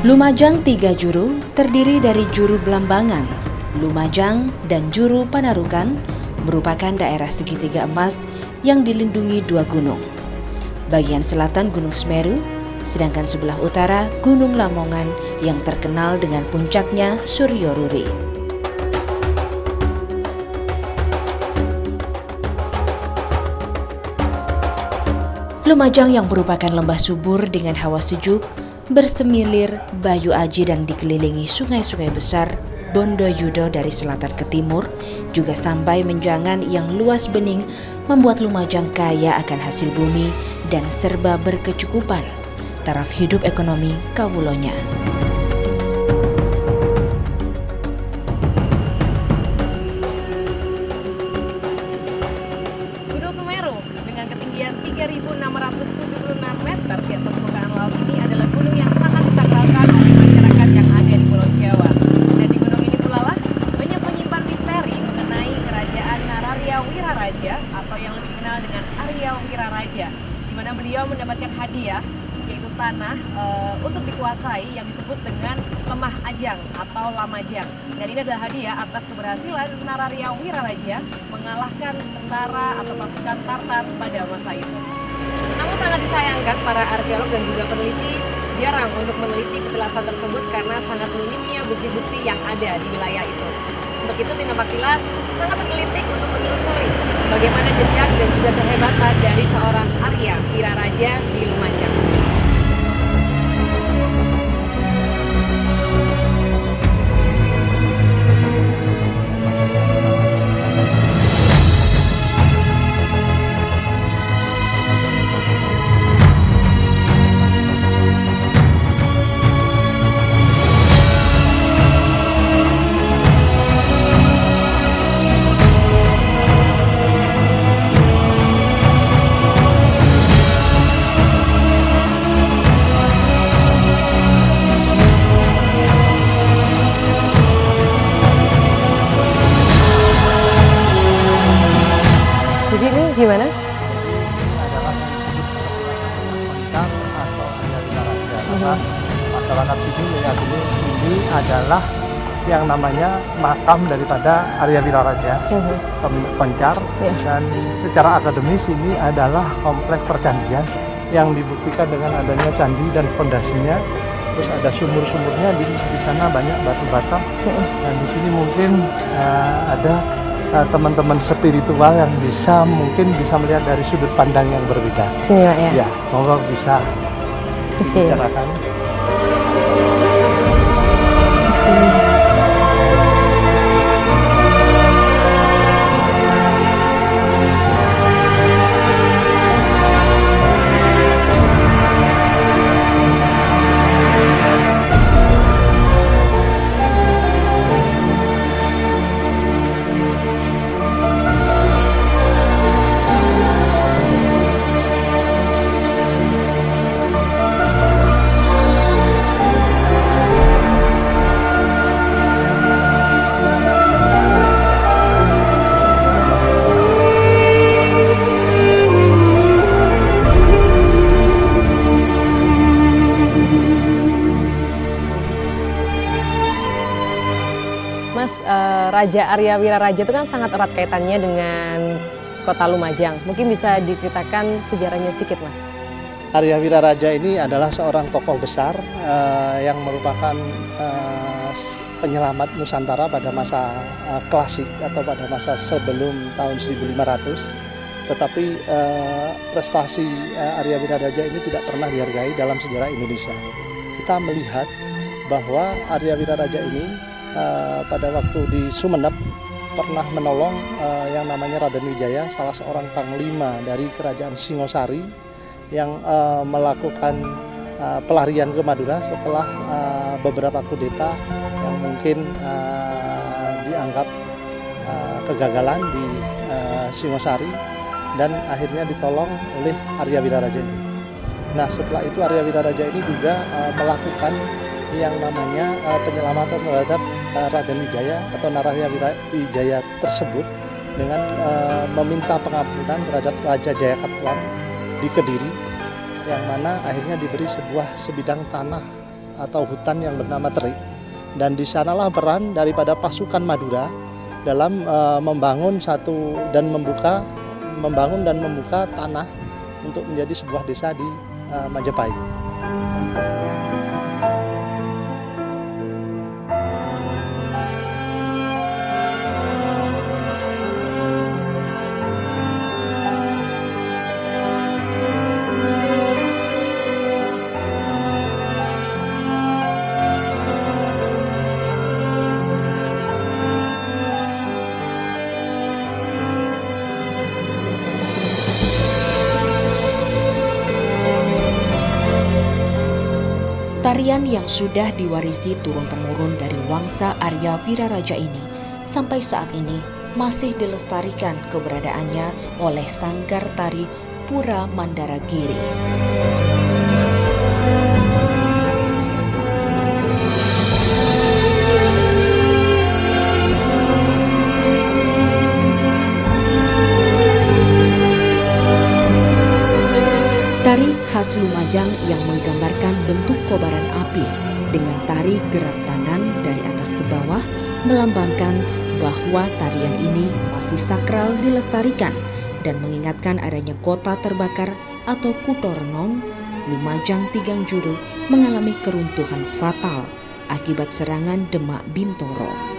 Lumajang Tiga Juru terdiri dari Juru Belambangan, Lumajang, dan Juru Panarukan merupakan daerah segitiga emas yang dilindungi dua gunung. Bagian selatan Gunung Semeru, sedangkan sebelah utara Gunung Lamongan yang terkenal dengan puncaknya Suryo Ruri. Lumajang yang merupakan lembah subur dengan hawa sejuk, bersemilir Bayu Aji dan dikelilingi sungai-sungai besar Bondo Yudo dari selatan ke timur, juga sampai Menjangan yang luas bening membuat Lumajang kaya akan hasil bumi dan serba berkecukupan taraf hidup ekonomi kawulonya. Gunung Semeru dengan ketinggian 3.676 meter di atas permukaan laut ini adalah gunung yang sangat disakralkan oleh masyarakat yang ada di Pulau Jawa. Dan di gunung ini pula lah banyak menyimpan misteri mengenai kerajaan Nararya Wiraraja atau yang lebih dikenal dengan Arya Wiraraja, di mana beliau mendapatkan hadiah yaitu tanah untuk dikuasai yang disebut dengan Lemah Ajang atau Lamajang. Dan ini adalah hadiah atas keberhasilan Nararya Wiraraja mengalahkan tentara atau pasukan Tartar pada masa itu. Namun sangat disayangkan para arkeolog dan juga peneliti jarang untuk meneliti petilasan tersebut karena sangat minimnya bukti-bukti yang ada di wilayah itu. Untuk itu tim Nampak Kilas sangat tergelitik untuk menelusuri bagaimana jejak dan juga kehebatan dari seorang Arya Wiraraja di Lumajang. Jadi ini gimana? Adalah Pencang atau Arya Wiraraja. Maka masyarakat sini meyakini ini adalah yang namanya makam daripada Arya Wiraraja, Pencar. Dan secara akademis ini adalah kompleks percandian yang dibuktikan dengan adanya candi dan fondasinya. Terus ada sumur-sumurnya di sana banyak batu bata. Dan di sini mungkin ada teman-teman spiritual yang mungkin bisa melihat dari sudut pandang yang berbeda. Sini Pak ya? Ya, monggo bisa dibicarakan. Mas, Raja Arya Wiraraja itu kan sangat erat kaitannya dengan kota Lumajang. Mungkin bisa diceritakan sejarahnya sedikit, Mas. Arya Wiraraja ini adalah seorang tokoh besar yang merupakan penyelamat Nusantara pada masa klasik atau pada masa sebelum tahun 1500. Tetapi prestasi Arya Wiraraja ini tidak pernah dihargai dalam sejarah Indonesia. Kita melihat bahwa Arya Wiraraja ini pada waktu di Sumeneb pernah menolong yang namanya Raden Wijaya, salah seorang panglima dari kerajaan Singosari yang melakukan pelarian ke Madura setelah beberapa kudeta yang mungkin dianggap kegagalan di Singosari, dan akhirnya ditolong oleh Arya Wiraraja ini. Nah, setelah itu Arya Wiraraja ini juga melakukan yang namanya penyelamatan terhadap Raden Wijaya atau Nararya Wijaya tersebut dengan meminta pengampunan terhadap Raja Jayakatwang di Kediri, yang mana akhirnya diberi sebuah sebidang tanah atau hutan yang bernama Terik. Dan di sanalah peran daripada pasukan Madura dalam membangun dan membuka tanah untuk menjadi sebuah desa di Majapahit. Tarian yang sudah diwarisi turun-temurun dari Wangsa Arya Wiraraja ini sampai saat ini masih dilestarikan keberadaannya oleh Sanggar Tari Pura Mandaragiri. Tari khas Lumajang yang menggambarkan bentuk kobaran api dengan tari gerak tangan dari atas ke bawah melambangkan bahwa tarian ini masih sakral dilestarikan dan mengingatkan adanya kota terbakar atau Kutha Renong. Lumajang Tigangjuru mengalami keruntuhan fatal akibat serangan Demak Bintoro.